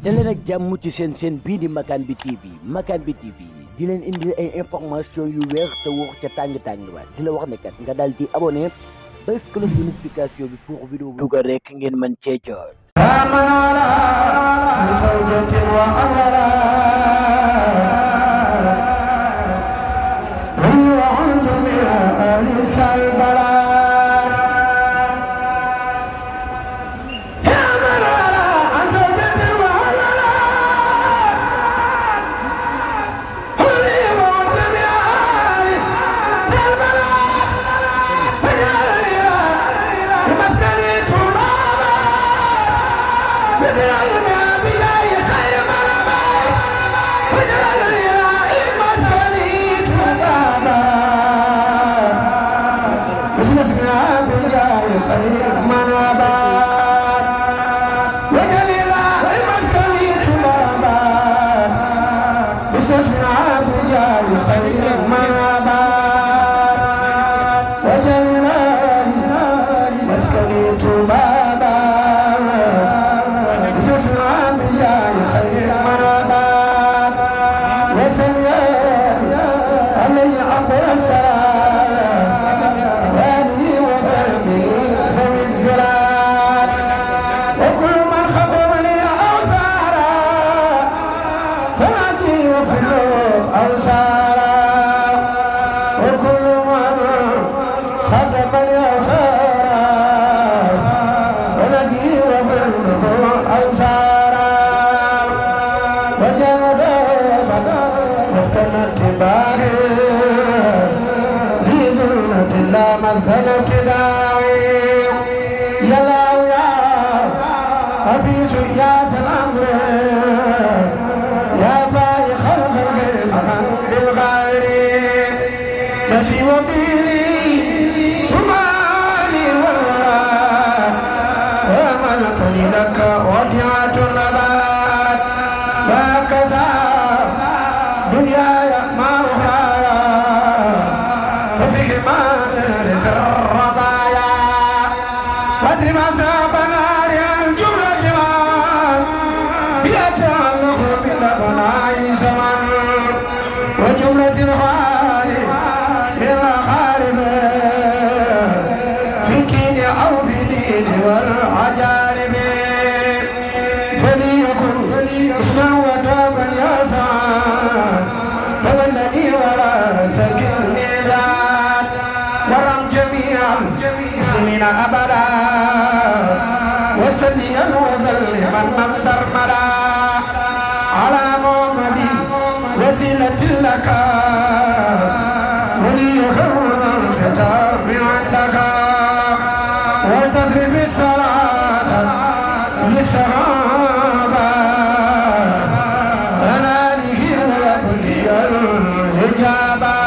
daleen ak jàmm ci seen bii di Makane bi TV Makane bi TV di leen indi ay information yu wér te wóor ca tàng-tàng ba di la wax ne kat nga daal di abonné bés cloche de notification bi pour vidéo bu dugal rek ngeen mën cee jot. أبدا وسليا وسلما السرمدا على محمد وسيلة لك وليخر الخطاب عندك وتصرف الصلاة للصحابة وناله وكل الإجابة